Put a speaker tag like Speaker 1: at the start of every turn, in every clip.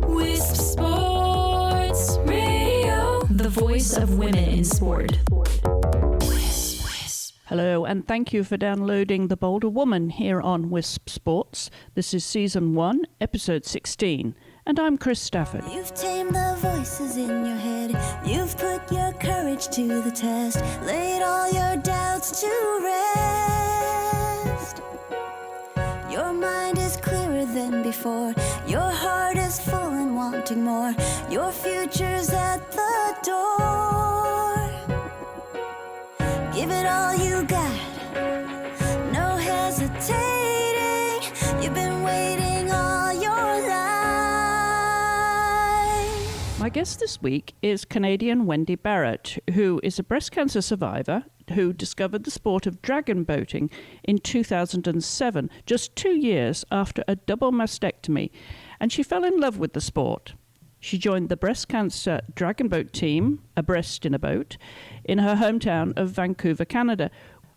Speaker 1: Wisp Sports Radio, the voice of women in sport.
Speaker 2: Hello, and thank you for downloading The Bolder Woman here on Wisp Sports. This is Season 1, Episode 16, and I'm Chris Stafford.
Speaker 3: You've tamed the voices in your head. You've put your courage to the test. Laid all your doubts to rest. Your mind is clearer than before. Your heart is full and wanting more. Your future's at the door. Give it all you got. No hesitating. You've been waiting all your life.
Speaker 2: My guest this week is Canadian Wendy Barrett, who is a breast cancer survivor who discovered the sport of dragonboating in 2007, just 2 years after a double mastectomy, and she fell in love with the sport. She joined the breast cancer Dragonboat team, Abreast in a boat, in her hometown of Vancouver, Canada,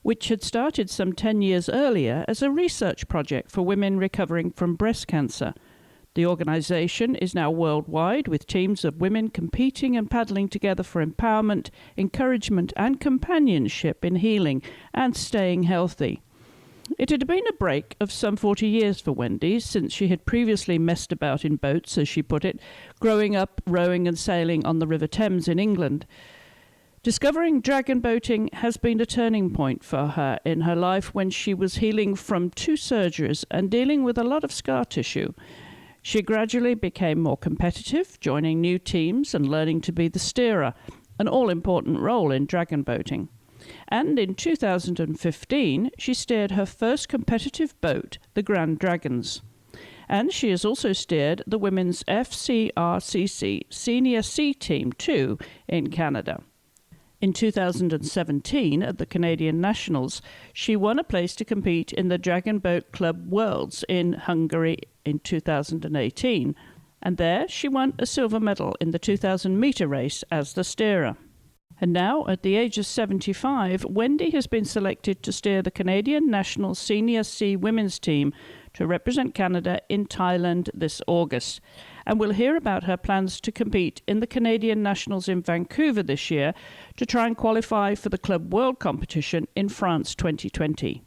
Speaker 2: which had started some 10 years earlier as a research project for women recovering from breast cancer. The organisation is now worldwide, with teams of women competing and paddling together for empowerment, encouragement and companionship in healing and staying healthy. It had been a break of some 40 years for Wendy, since she had previously messed about in boats, as she put it, growing up rowing and sailing on the River Thames in England. Discovering dragonboating has been a turning point for her in her life when she was healing from 2 surgeries and dealing with a lot of scar tissue. She gradually became more competitive, joining new teams and learning to be the steerer, an all-important role in dragonboating. And in 2015, she steered her first competitive boat, the Granddragons. And she has also steered the women's FCRCC Senior C team too in Canada. In 2017, at the Canadian Nationals, she won a place to compete in the Dragonboat Club Worlds in Hungary in 2018. And there she won a silver medal in the 2,000 metre race as the steerer. And now, at the age of 75, Wendy has been selected to steer the Canadian National Senior C women's team to represent Canada in Thailand this August. And we'll hear about her plans to compete in the Canadian Nationals in Vancouver this year to try and qualify for the Club World Competition in France 2020.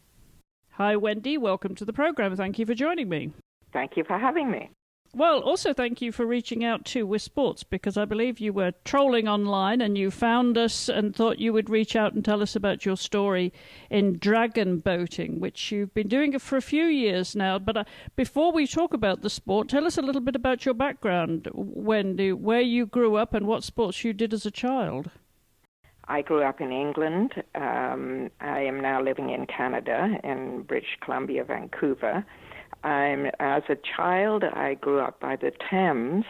Speaker 2: Hi, Wendy. Welcome to the program. Thank you for joining me.
Speaker 4: Thank you for having me.
Speaker 2: Well, also thank you for reaching out to Wisp Sports, because I believe you were trolling online and you found us and thought you would reach out and tell us about your story in dragon boating, which you've been doing for a few years now. But before we talk about the sport, tell us a little bit about your background, Wendy, where you grew up and what sports you did as a child.
Speaker 4: I grew up in England. I am now living in Canada, in British Columbia, Vancouver. As a child, I grew up by the Thames,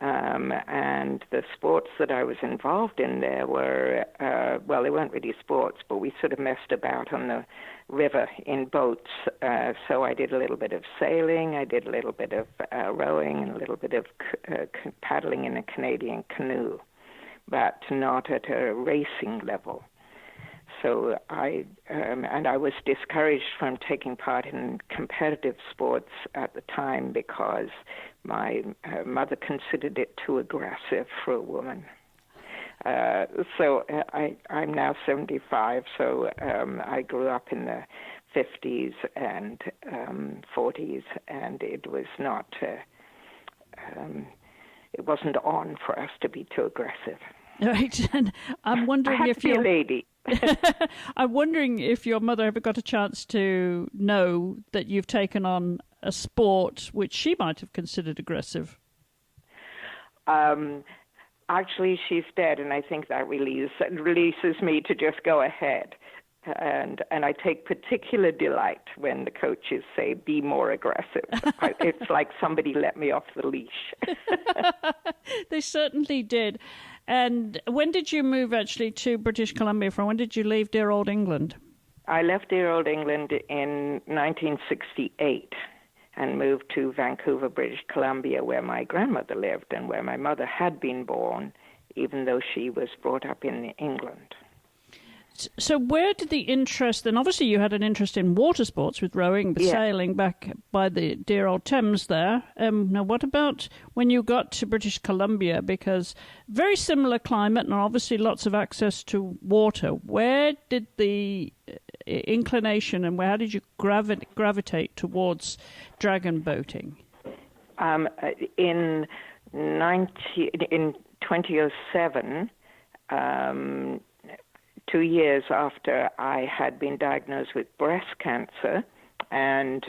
Speaker 4: and the sports that I was involved in there were, they weren't really sports, but we sort of messed about on the river in boats. So I did a little bit of sailing, I did a little bit of rowing, and a little bit of paddling in a Canadian canoe, but not at a racing level. So I was discouraged from taking part in competitive sports at the time because my mother considered it too aggressive for a woman. I'm now 75, so I grew up in the 50s and 40s, and it was not, it wasn't on for us to be too aggressive.
Speaker 2: Right, and I'm wondering if you're
Speaker 4: a lady.
Speaker 2: I'm wondering if your mother ever got a chance to know that you've taken on a sport which she might have considered aggressive.
Speaker 4: Actually, she's dead, and I think that releases me to just go ahead. And I take particular delight when the coaches say, be more aggressive. It's like somebody let me off the leash.
Speaker 2: They certainly did. And when did you move actually to British Columbia from? When did you leave dear old England?
Speaker 4: I left dear old England in 1968 and moved to Vancouver, British Columbia, where my grandmother lived and where my mother had been born, even though she was brought up in England.
Speaker 2: So where did the interest, and obviously you had an interest in water sports with rowing, but sailing back by the dear old Thames there. Now what about when you got to British Columbia? Because very similar climate and obviously lots of access to water. Where did the inclination and how did you gravitate towards dragon boating?
Speaker 4: In 2007, 2 years after I had been diagnosed with breast cancer and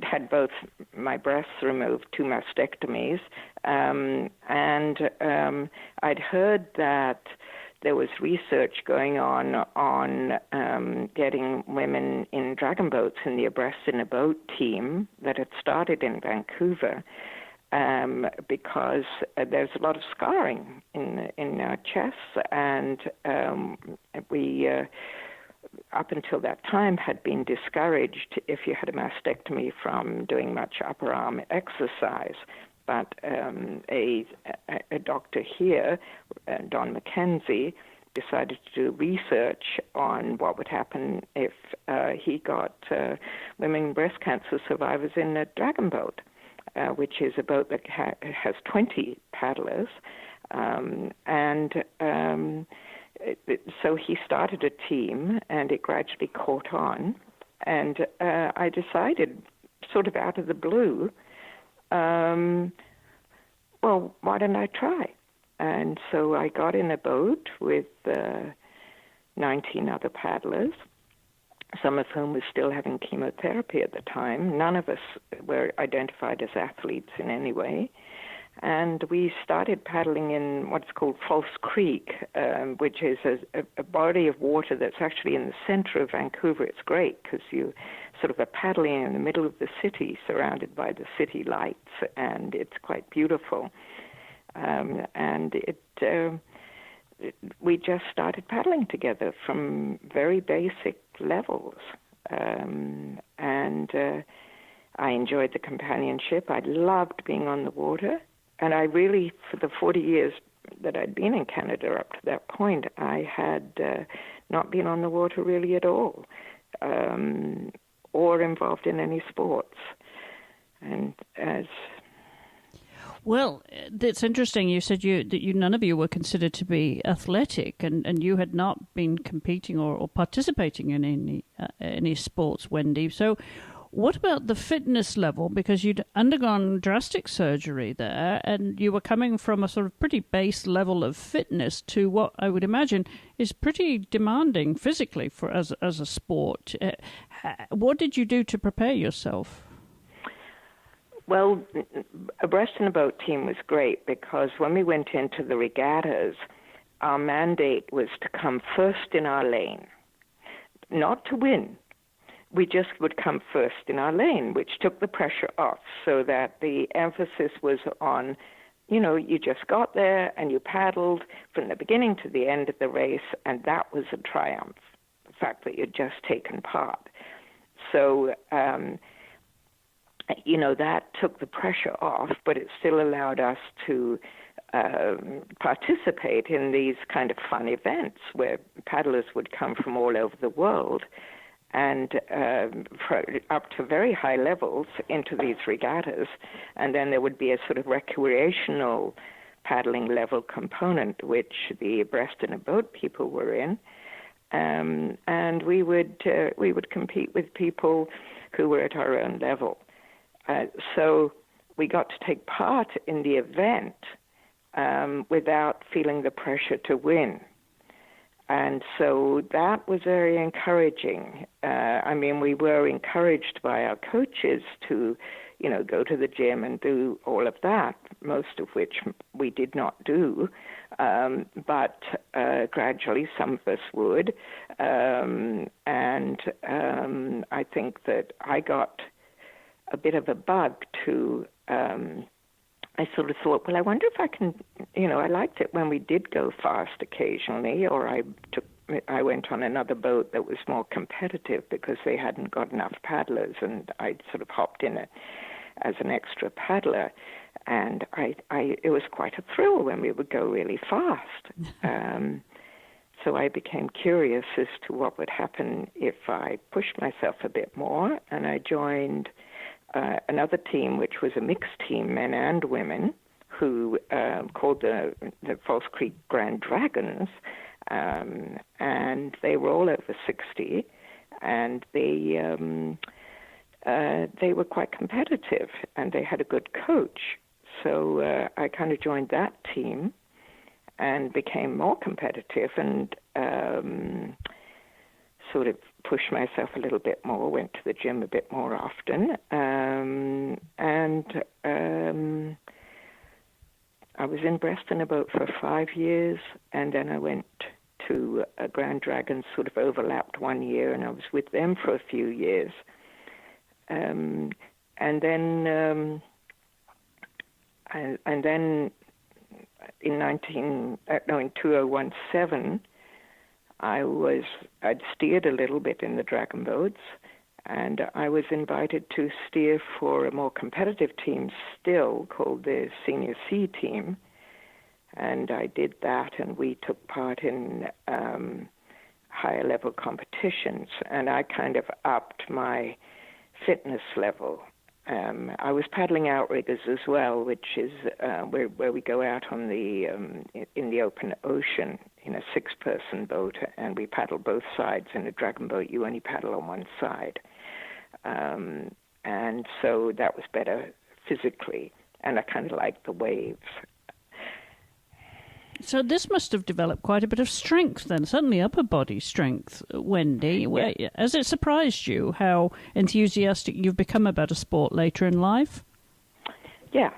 Speaker 4: had both my breasts removed, 2 mastectomies, and I'd heard that there was research going on getting women in dragon boats in the Abreast in a boat team that had started in Vancouver. Because there's a lot of scarring in our chests, and we, up until that time, had been discouraged if you had a mastectomy from doing much upper arm exercise. But a doctor here, Don McKenzie, decided to do research on what would happen if he got women breast cancer survivors in a dragon boat. Which is a boat that has 20 paddlers. So he started a team, and it gradually caught on. And I decided, sort of out of the blue, well, why don't I try? And so I got in a boat with 19 other paddlers, some of whom were still having chemotherapy at the time. None of us were identified as athletes in any way. And we started paddling in what's called False Creek, which is a body of water that's actually in the center of Vancouver. It's great because you sort of are paddling in the middle of the city, surrounded by the city lights, and it's quite beautiful. We just started paddling together from very basic levels. I enjoyed the companionship. I loved being on the water. And I really, for the 40 years that I'd been in Canada up to that point, I had not been on the water really at all, or involved in any sports. And as...
Speaker 2: Well, it's interesting. You said that none of you were considered to be athletic, and you had not been competing or participating in any sports, Wendy. So what about the fitness level? Because you'd undergone drastic surgery there, and you were coming from a sort of pretty base level of fitness to what I would imagine is pretty demanding physically as a sport. What did you do to prepare yourself?
Speaker 4: Well, Abreast in a boat team was great because when we went into the regattas, our mandate was to come first in our lane, not to win. We just would come first in our lane, which took the pressure off so that the emphasis was on, you just got there and you paddled from the beginning to the end of the race, and that was a triumph, the fact that you'd just taken part. So, that took the pressure off, but it still allowed us to participate in these kind of fun events where paddlers would come from all over the world and up to very high levels into these regattas. And then there would be a sort of recreational paddling level component, which the Abreast in a boat people were in. And we would compete with people who were at our own level. So we got to take part in the event without feeling the pressure to win. And so that was very encouraging. We were encouraged by our coaches to, go to the gym and do all of that, most of which we did not do. But gradually some of us would. I think that I got a bit of a bug to, I sort of thought, well, I wonder if I can, I liked it when we did go fast occasionally, or I went on another boat that was more competitive because they hadn't got enough paddlers, and I sort of hopped in as an extra paddler. And it was quite a thrill when we would go really fast. So I became curious as to what would happen if I pushed myself a bit more, and I joined another team, which was a mixed team, men and women, who called the False Creek Granddragons, and they were all over 60, and they were quite competitive, and they had a good coach. So I kind of joined that team and became more competitive and sort of pushed myself a little bit more, went to the gym a bit more often, and I was in breast in a boat for 5 years, and then I went to Granddragons, sort of overlapped 1 year, and I was with them for a few years. And then in 2017, I'd steered a little bit in the dragon boats, and I was invited to steer for a more competitive team still called the Senior C team, and I did that, and we took part in higher level competitions, and I kind of upped my fitness level. I was paddling outriggers as well, which is where we go out on in the open ocean in a 6-person boat, and we paddle both sides. In a dragon boat, you only paddle on one side, and so that was better physically, and I kind of liked the waves.
Speaker 2: So this must have developed quite a bit of strength then, certainly upper body strength, Wendy.
Speaker 4: Yeah.
Speaker 2: Has it surprised you how enthusiastic you've become about a sport later in life?
Speaker 4: Yeah.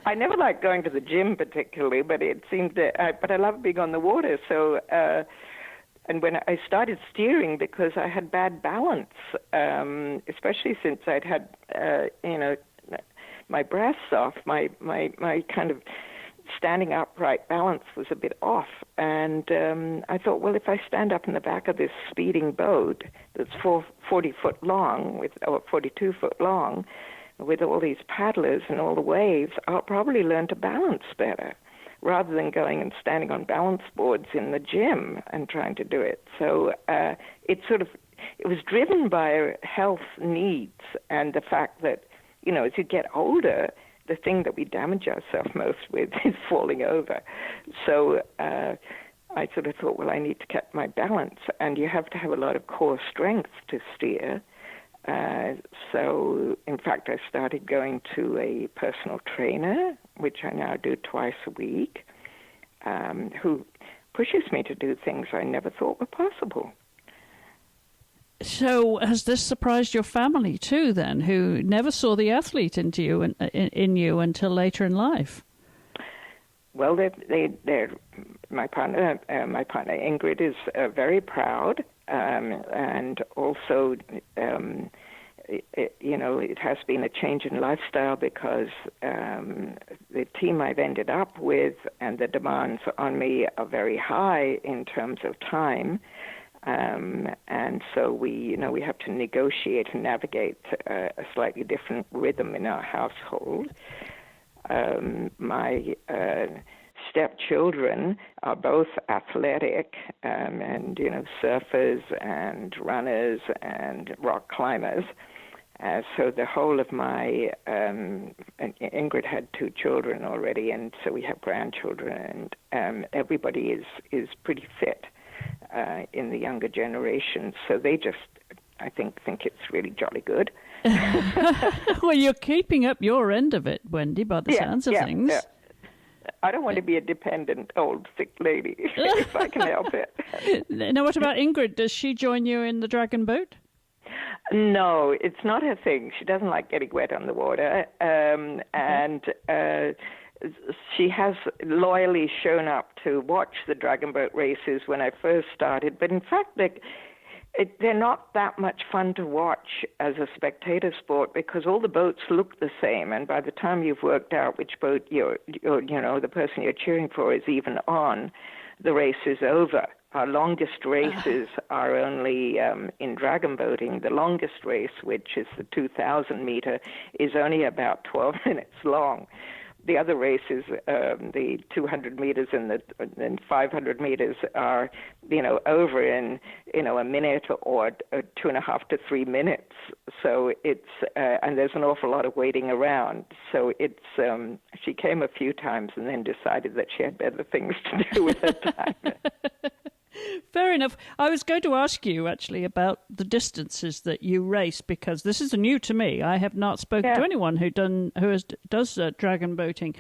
Speaker 4: I never liked going to the gym particularly, but it seemed but I love being on the water. So, and when I started steering, because I had bad balance, especially since I'd had, my breasts off, my kind of standing upright balance was a bit off. And I thought, well, if I stand up in the back of this speeding boat that's 40 foot long, or 42 foot long, with all these paddlers and all the waves, I'll probably learn to balance better, rather than going and standing on balance boards in the gym and trying to do it. So it was driven by health needs and the fact that, as you get older, the thing that we damage ourselves most with is falling over. So I sort of thought, well, I need to keep my balance, and you have to have a lot of core strength to steer. So, in fact, I started going to a personal trainer, which I now do twice a week, who pushes me to do things I never thought were possible.
Speaker 2: So has this surprised your family too, then, who never saw the athlete in you until later in life?
Speaker 4: Well, my partner Ingrid is very proud, and also, it has been a change in lifestyle because the team I've ended up with and the demands on me are very high in terms of time. And so we have to negotiate and navigate a slightly different rhythm in our household. My stepchildren are both athletic, and surfers and runners and rock climbers. So the whole of my Ingrid had 2 children already, and so we have grandchildren, and everybody is pretty fit. In the younger generation, so they just, I think it's really jolly good.
Speaker 2: Well, you're keeping up your end of it, Wendy, by the sounds of things. Yeah.
Speaker 4: I don't want to be a dependent old sick lady if I can help it.
Speaker 2: Now, what about Ingrid? Does she join you in the dragon boat?
Speaker 4: No, it's not her thing. She doesn't like getting wet on the water, and she has loyally shown up to watch the dragon boat races when I first started, but in fact they're not that much fun to watch as a spectator sport because all the boats look the same, and by the time you've worked out which boat the person you're cheering for is even on, the race is over. Our longest races are only in dragon boating. The longest race, which is the 2,000 meter, is only about 12 minutes long. The other races, the 200 meters and 500 meters, are, over in, a minute or 2.5 to 3 minutes. So it's, and there's an awful lot of waiting around. So it's, she came a few times and then decided that she had better things to do with her time.
Speaker 2: Fair enough. I was going to ask you, actually, about the distances that you race, because this is new to me. I have not spoken to anyone who does dragon boating.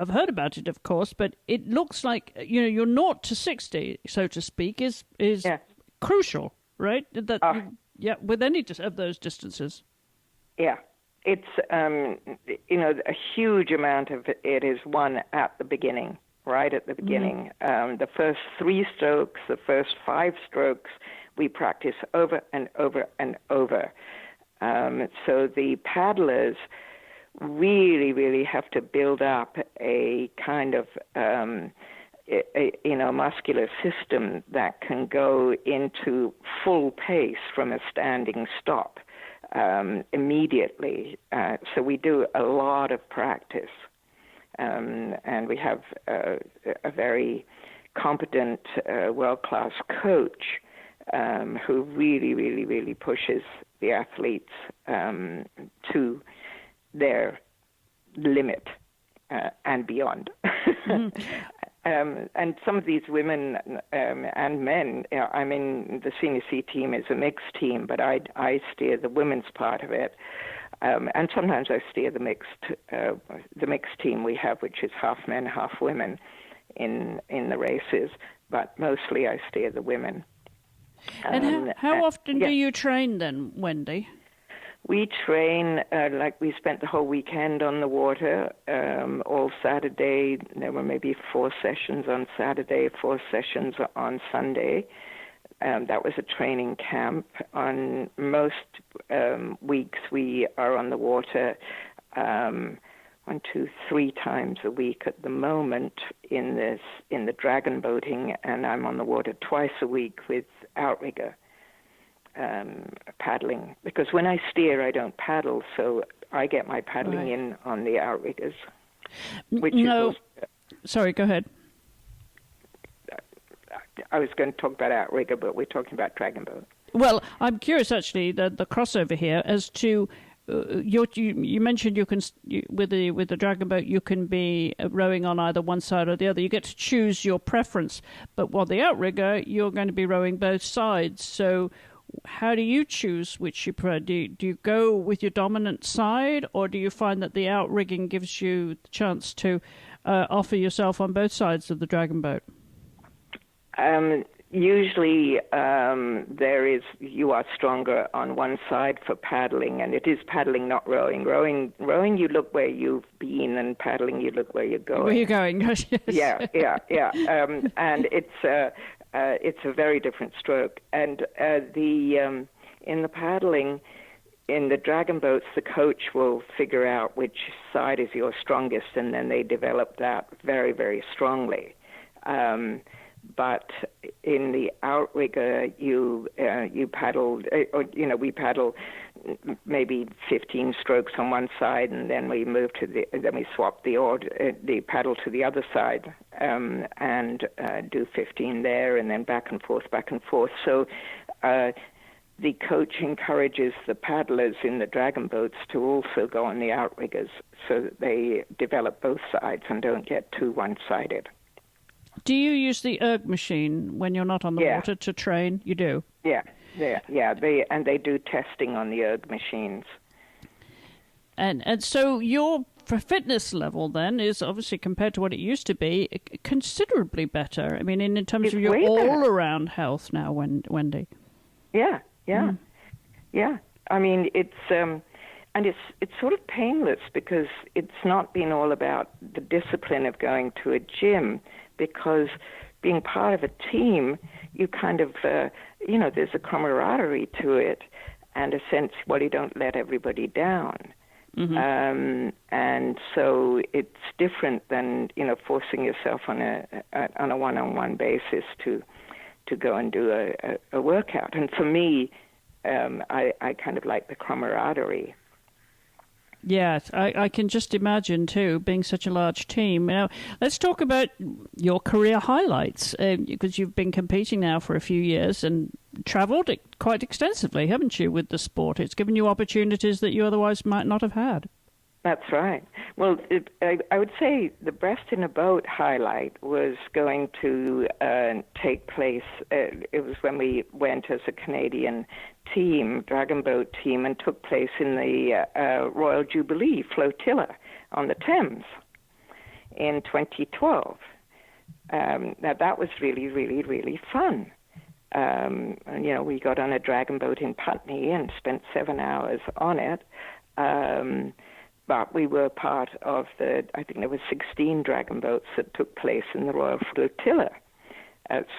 Speaker 2: I've heard about it, of course, but it looks like, your 0 to 60, so to speak, is crucial, right? With any of those distances. Yeah.
Speaker 4: It's, a huge amount of it is won at the beginning. Right at the beginning. The first 3 strokes, the first 5 strokes, we practice over and over and over. So the paddlers really, really have to build up a kind of, muscular system that can go into full pace from a standing stop immediately. So we do a lot of practice. And we have a very competent, world-class coach who really, really, really pushes the athletes to their limit and beyond. And some of these women and men, I'm in the Senior C team is a mixed team, but I steer the women's part of it. And sometimes I steer the mixed team we have, which is half men, half women in the races, but mostly I steer the women.
Speaker 2: And how often do you train then, Wendy?
Speaker 4: We train, we spent the whole weekend on the water, all Saturday. There were maybe 4 sessions on Saturday, 4 sessions on Sunday. That was a training camp. On most weeks, we are on the water 1, 2, 3 times a week at the moment in the dragon boating, and I'm on the water twice a week with outrigger paddling. Because when I steer, I don't paddle, so I get my paddling in on the outriggers.
Speaker 2: Sorry, go ahead.
Speaker 4: I was going to talk about outrigger, but we're talking about dragonboat.
Speaker 2: Well, I'm curious, actually, the crossover here as to you mentioned you can with the dragonboat you can be rowing on either one side or the other. You get to choose your preference, but while the outrigger you're going to be rowing both sides. So, how do you choose which you prefer? Do you go with your dominant side, or do you find that the outrigging gives you the chance to offer yourself on both sides of the dragonboat?
Speaker 4: Usually you are stronger on one side for paddling, and it is paddling, not rowing. Rowing, you look where you've been, and paddling, you look where you're going.
Speaker 2: Where you're going, yes.
Speaker 4: Yeah. And it's a very different stroke. And in the paddling, in the dragon boats, the coach will figure out which side is your strongest, and then they develop that very, very strongly. But in the outrigger, you paddle, we paddle maybe 15 strokes on one side, and then we then we swap the paddle to the other side, and do 15 there, and then back and forth. So the coach encourages the paddlers in the dragon boats to also go on the outriggers, so that they develop both sides and don't get too one-sided.
Speaker 2: Do you use the erg machine when you're not on the water to train? You do?
Speaker 4: Yeah. They do testing on the erg machines.
Speaker 2: And so your fitness level then is obviously, compared to what it used to be, considerably better. I mean, in terms of your all-around health now, Wendy.
Speaker 4: Yeah. I mean, it's and it's sort of painless, because it's not been all about the discipline of going to a gym. Because being part of a team, you kind of, there's a camaraderie to it, and a sense, you don't let everybody down. Mm-hmm. And so it's different than, forcing yourself on a one-on-one basis to to go and do a workout. And for me, I kind of like the camaraderie.
Speaker 2: Yes, I can just imagine, too, being such a large team. Now, let's talk about your career highlights, because you've been competing now for a few years and travelled quite extensively, haven't you, with the sport? It's given you opportunities that you otherwise might not have had.
Speaker 4: That's right. Well, I would say the breast in a boat highlight was going to take place. It was when we went as a Canadian team, Dragonboat team, and took place in the Royal Jubilee flotilla on the Thames in 2012. Now, that was really, really, really fun. And, we got on a Dragonboat in Putney and spent 7 hours on it. But we were part of I think there were 16 dragon boats that took place in the Royal Flotilla.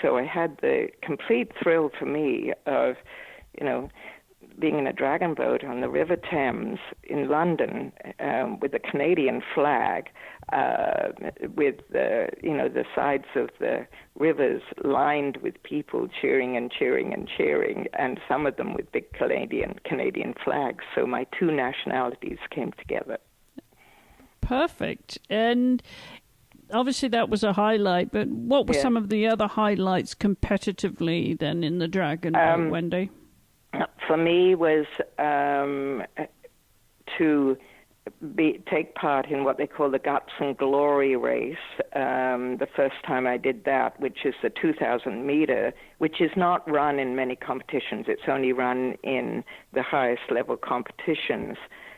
Speaker 4: So I had the complete thrill for me of, being in a dragon boat on the River Thames in London with the Canadian flag, with the sides of the rivers lined with people cheering and cheering and cheering, and some of them with big Canadian flags. So my two nationalities came together.
Speaker 2: Perfect. And obviously that was a highlight, but what were some of the other highlights competitively then in the dragon boat, Wendy?
Speaker 4: For me was to take part in what they call the Guts and Glory race. The first time I did that, which is the 2,000 metre, which is not run in many competitions. It's only run in the highest level competitions.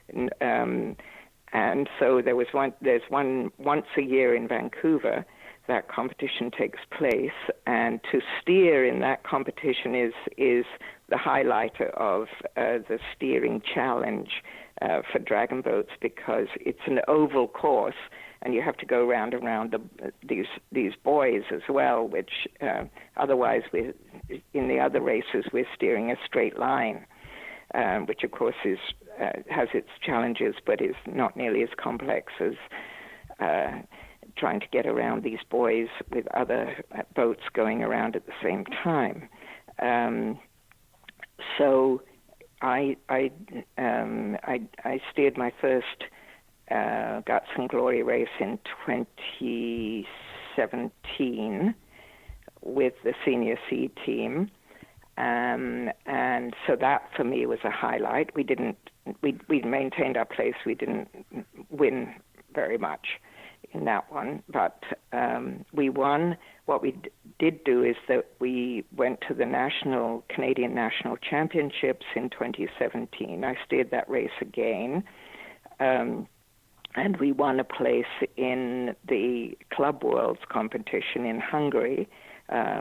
Speaker 4: And so there's one once a year in Vancouver. That competition takes place, and to steer in that competition is the highlight of the steering challenge for dragon boats, because it's an oval course, and you have to go round and round these buoys as well, which otherwise in the other races we're steering a straight line, which of course has its challenges, but is not nearly as complex as trying to get around these buoys with other boats going around at the same time. So I steered my first Guts and Glory race in 2017 with the Senior C team, and so that for me was a highlight. We maintained our place. We didn't win very much in that one, but we won. What we did do is that we went to the Canadian National Championships in 2017. I steered that race again, and we won a place in the Club Worlds competition in Hungary,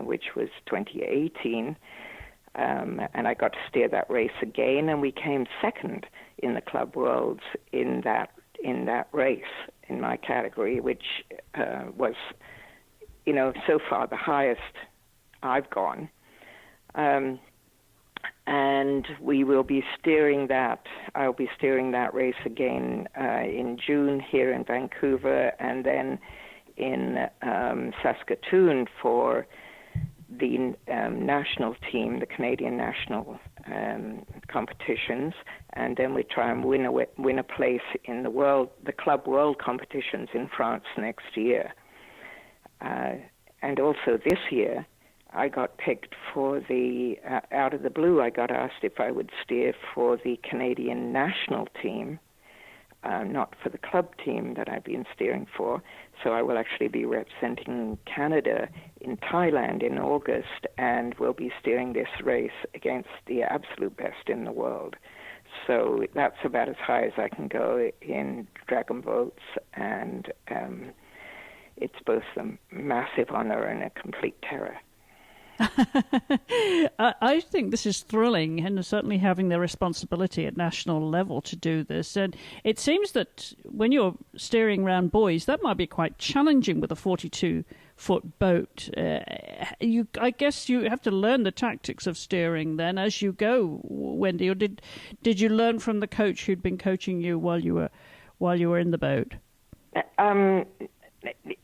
Speaker 4: which was 2018, and I got to steer that race again, and we came second in the Club Worlds in that race in my category, which was, so far the highest I've gone. And we will be steering that. I'll be steering that race again in June here in Vancouver, and then in Saskatoon for the national team, the Canadian national competitions, and then we try and win a place in the Club World competitions in France next year. And also this year, I got picked for out of the blue, I got asked if I would steer for the Canadian national team, not for the club team that I've been steering for. So I will actually be representing Canada in Thailand in August, and will be steering this race against the absolute best in the world. So that's about as high as I can go in dragon boats, and it's both a massive honor and a complete terror.
Speaker 2: I think this is thrilling, and certainly having the responsibility at national level to do this. And it seems that when you're steering around buoys, that might be quite challenging with a 42-foot boat. I guess you have to learn the tactics of steering then as you go, Wendy. Or did you learn from the coach who'd been coaching you while you were in the boat?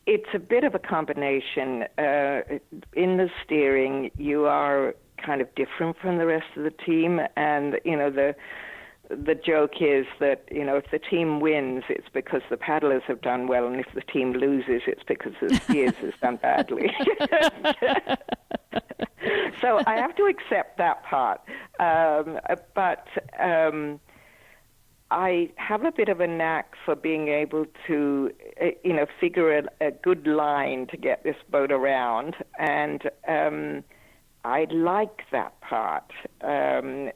Speaker 4: It's a bit of a combination. In the steering, you are kind of different from the rest of the team, and the joke is that if the team wins, it's because the paddlers have done well, and if the team loses, it's because the skiers has done badly. So I have to accept that part, but I have a bit of a knack for being able to, figure a good line to get this boat around, and I like that part. And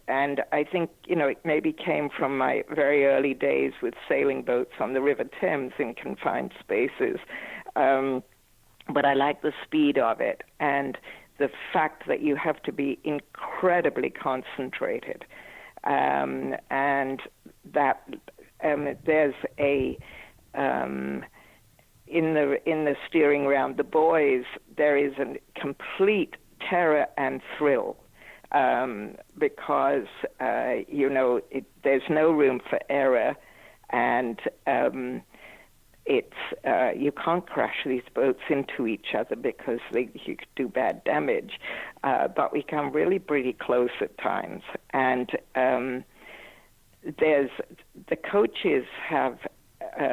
Speaker 4: I think, it maybe came from my very early days with sailing boats on the River Thames in confined spaces. But I like the speed of it and the fact that you have to be incredibly concentrated. And that there's a in the steering round the buoys, there is a complete terror and thrill because there's no room for error, and you can't crash these boats into each other because you could do bad damage, but we come really pretty close at times. And the coaches have,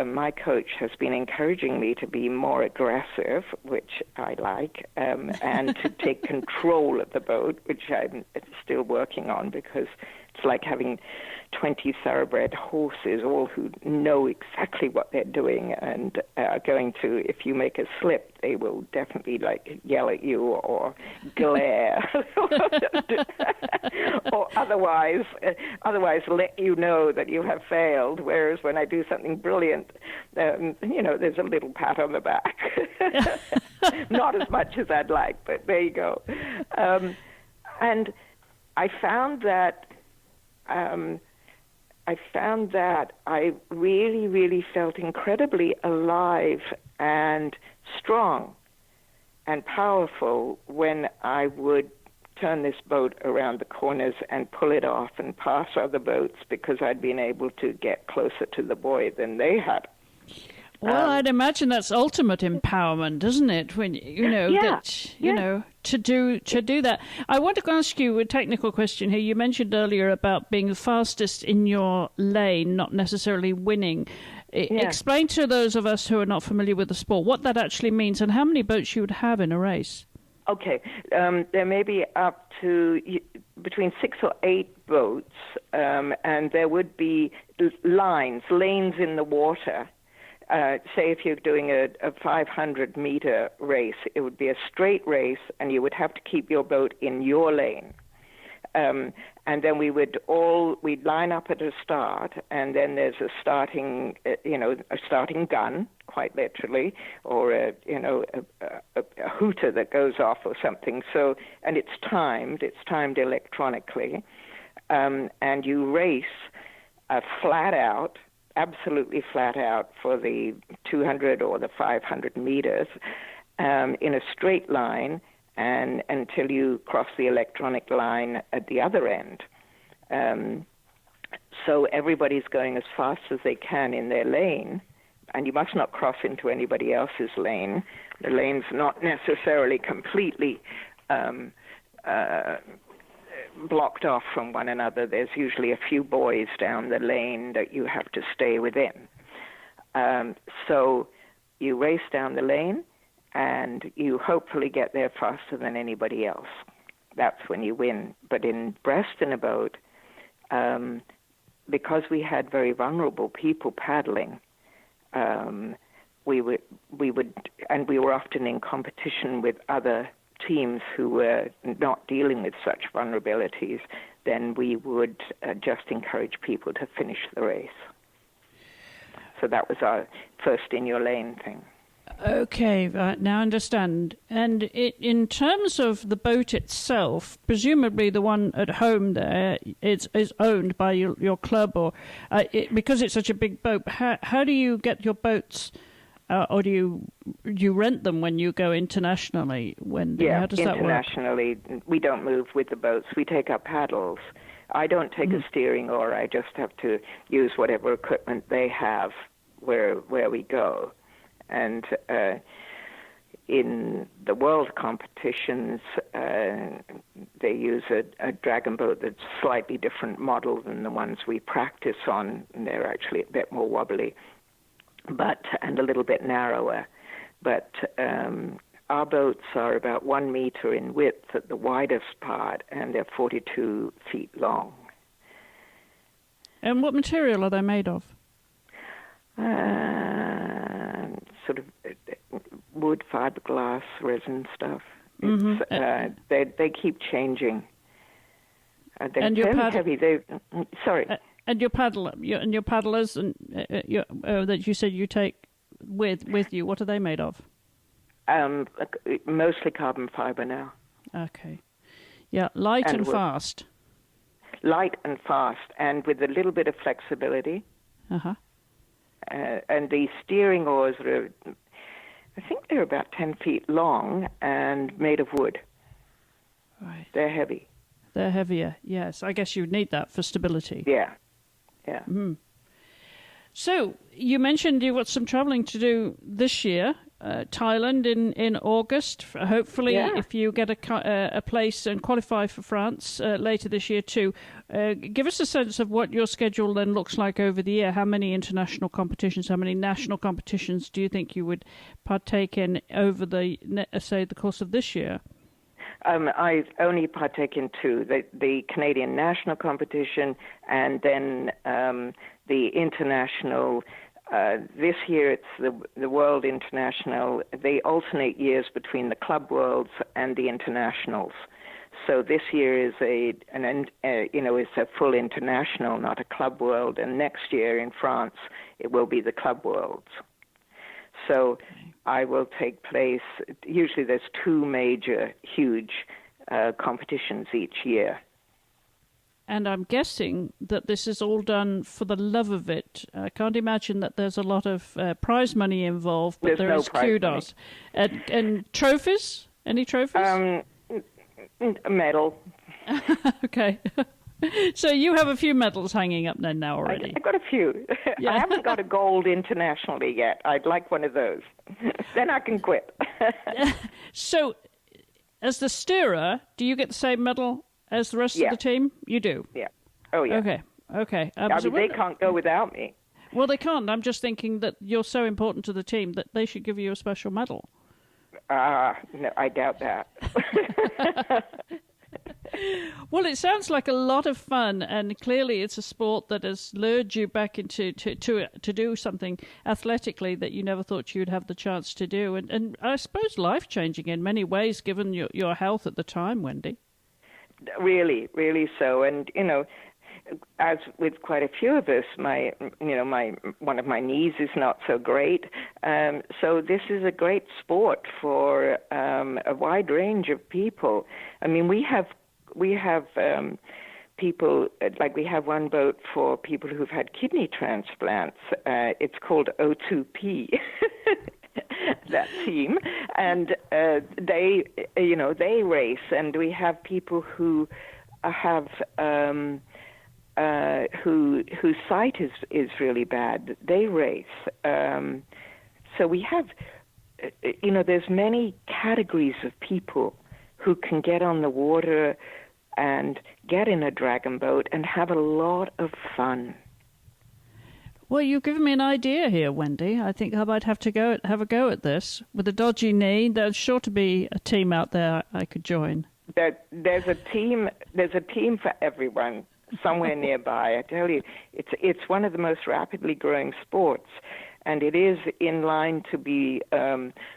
Speaker 4: my coach has been encouraging me to be more aggressive, which I like, and to take control of the boat, which I'm still working on, because it's like having 20 thoroughbred horses, all who know exactly what they're doing and are going to, if you make a slip, they will definitely yell at you or glare or otherwise let you know that you have failed. Whereas when I do something brilliant, there's a little pat on the back. Not as much as I'd like, but there you go. And I found that I really, really felt incredibly alive and strong and powerful when I would turn this boat around the corners and pull it off and pass other boats, because I'd been able to get closer to the buoy than they had.
Speaker 2: Well, I'd imagine that's ultimate empowerment, isn't it? When to do that. I want to ask you a technical question here. You mentioned earlier about being the fastest in your lane, not necessarily winning. Explain to those of us who are not familiar with the sport what that actually means and how many boats you would have in a race.
Speaker 4: Okay, there may be up to between 6 or 8 boats, and there would be lanes in the water. Say if you're doing a 500-meter race, it would be a straight race, and you would have to keep your boat in your lane. And then we'd line up at a start, and then there's a starting gun, quite literally, or a hooter that goes off or something. So, and it's timed electronically, and you race absolutely flat out for the 200 or the 500 meters in a straight line, and until you cross the electronic line at the other end. So everybody's going as fast as they can in their lane, and you must not cross into anybody else's lane. The lane's not necessarily completely blocked off from one another. There's usually a few buoys down the lane that you have to stay within. So you race down the lane, and you hopefully get there faster than anybody else. That's when you win. But in breast in a boat, because we had very vulnerable people paddling, we were often in competition with other teams who were not dealing with such vulnerabilities, then we would just encourage people to finish the race. So that was our first in your lane thing.
Speaker 2: Okay, now I understand. And in terms of the boat itself, presumably the one at home there is owned by your club, or because it's such a big boat. How do you get your boats? Or do you rent them when you go internationally? How does that work?
Speaker 4: Internationally, we don't move with the boats. We take up paddles. I don't take a steering oar. I just have to use whatever equipment they have where we go. And in the world competitions, they use a dragon boat that's slightly different model than the ones we practice on. And they're actually a bit more wobbly, and a little bit narrower. But our boats are about 1 meter in width at the widest part, and they're 42 feet long.
Speaker 2: And what material are they made of?
Speaker 4: Sort of wood, fiberglass, resin stuff.
Speaker 2: Mm-hmm.
Speaker 4: They keep changing. They're
Speaker 2: and your
Speaker 4: very heavy. Sorry.
Speaker 2: And your paddlers and that you said you take with you. What are they made of?
Speaker 4: Mostly carbon fiber now.
Speaker 2: Okay. Yeah, light and fast.
Speaker 4: Light and fast, and with a little bit of flexibility.
Speaker 2: Uh-huh.
Speaker 4: And the steering oars are, I think they're about 10 feet long and made of wood.
Speaker 2: Right.
Speaker 4: They're heavy.
Speaker 2: They're heavier, yes. I guess you'd need that for stability.
Speaker 4: Yeah.
Speaker 2: Mm. So you mentioned you've got some travelling to do this year. Thailand in August. Hopefully, if you get a place and qualify for France later this year too. Give us a sense of what your schedule then looks like over the year. How many international competitions, how many national competitions do you think you would partake in over the course of this year?
Speaker 4: I only partake in 2, the Canadian national competition and then the international. This year it's the World International. They alternate years between the Club Worlds and the Internationals. So this year is it's a full international, not a Club World. And next year in France it will be the Club Worlds. So I will take place. Usually there's 2 major, huge competitions each year.
Speaker 2: And I'm guessing that this is all done for the love of it. I can't imagine that there's a lot of prize money involved, but there is kudos. And trophies? Any trophies?
Speaker 4: A medal.
Speaker 2: Okay. So you have a few medals hanging up there now already.
Speaker 4: I've got a few.
Speaker 2: Yeah.
Speaker 4: I haven't got a gold internationally yet. I'd like one of those. Then I can quit.
Speaker 2: So as the steerer, do you get the same medal as the rest of the team? You do?
Speaker 4: Yeah. Oh, yeah.
Speaker 2: Okay.
Speaker 4: They can't go without me.
Speaker 2: Well, they can't. I'm just thinking that you're so important to the team that they should give you a special medal.
Speaker 4: No, I doubt that.
Speaker 2: Well, it sounds like a lot of fun, and clearly it's a sport that has lured you back into to do something athletically that you never thought you'd have the chance to do, and I suppose life-changing in many ways, given your health at the time, Wendy. Really,
Speaker 4: really so. And, as with quite a few of us, one of my knees is not so great. So this is a great sport for a wide range of people. I mean, we have people, like we have one boat for people who've had kidney transplants. It's called O2P. That team, and they race, and we have people who have whose sight is really bad. They race. So we have, there's many categories of people who can get on the water and get in a dragon boat and have a lot of fun.
Speaker 2: Well, you've given me an idea here, Wendy. I think I might have to have a go at this. With a dodgy knee, there's sure to be a team out there I could join.
Speaker 4: There's a team for everyone somewhere nearby. I tell you, it's one of the most rapidly growing sports, and it is in line to be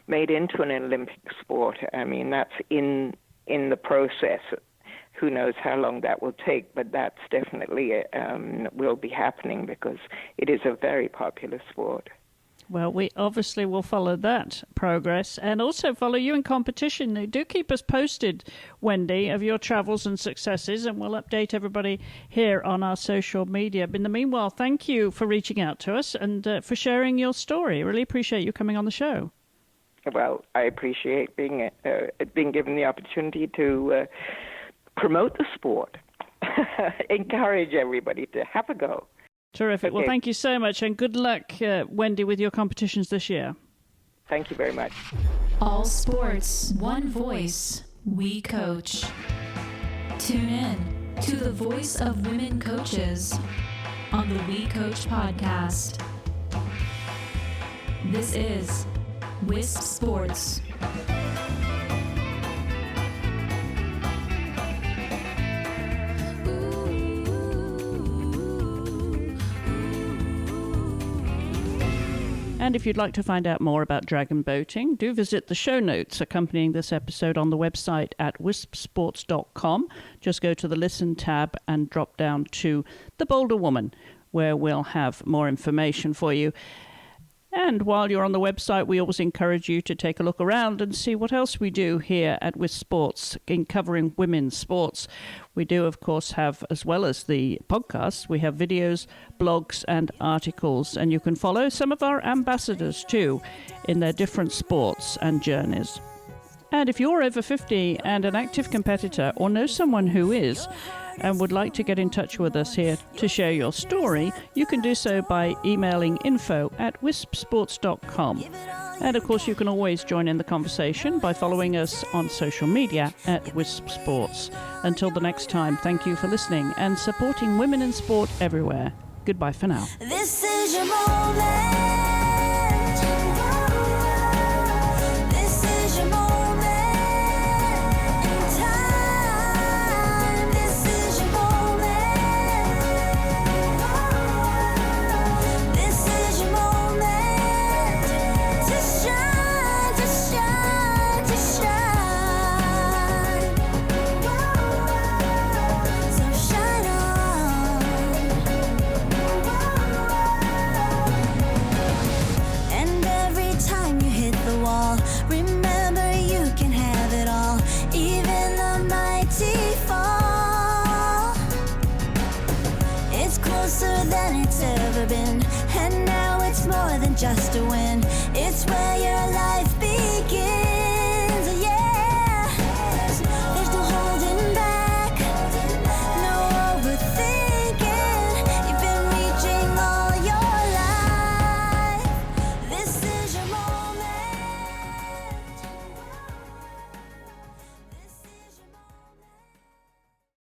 Speaker 4: made into an Olympic sport. I mean, that's in the process. Who knows how long that will take, but that's definitely will be happening because it is a very popular sport.
Speaker 2: Well, we obviously will follow that progress and also follow you in competition. Do keep us posted, Wendy, of your travels and successes, and we'll update everybody here on our social media. But in the meanwhile, thank you for reaching out to us and for sharing your story. Really appreciate you coming on the show.
Speaker 4: Well, I appreciate being given the opportunity to promote the sport, encourage everybody to have a go.
Speaker 2: Terrific.
Speaker 4: Okay.
Speaker 2: Well, thank you so much, and good luck, Wendy, with your competitions this year.
Speaker 4: Thank you very much.
Speaker 1: All sports, one voice, we coach. Tune in to the voice of women coaches on the We Coach podcast. This is Wisp Sports.
Speaker 2: And if you'd like to find out more about dragon boating, do visit the show notes accompanying this episode on the website at wispsports.com. Just go to the Listen tab and drop down to The Bolder Woman, where we'll have more information for you. And while you're on the website, we always encourage you to take a look around and see what else we do here at Wisp Sports in covering women's sports. We do, of course, have, as well as the podcasts, we have videos, blogs, and articles. And you can follow some of our ambassadors, too, in their different sports and journeys. And if you're over 50 and an active competitor or know someone who is, and would like to get in touch with us here to share your story, you can do so by emailing info@wispsports.com. And of course, you can always join in the conversation by following us on social media at Wisp Sports. Until the next time, thank you for listening and supporting women in sport everywhere. Goodbye for now.
Speaker 3: This is your moment. This is your moment. Remember, you can have it all, even the mighty fall. It's closer than it's ever been, and now it's more than just a win. It's where your life begins.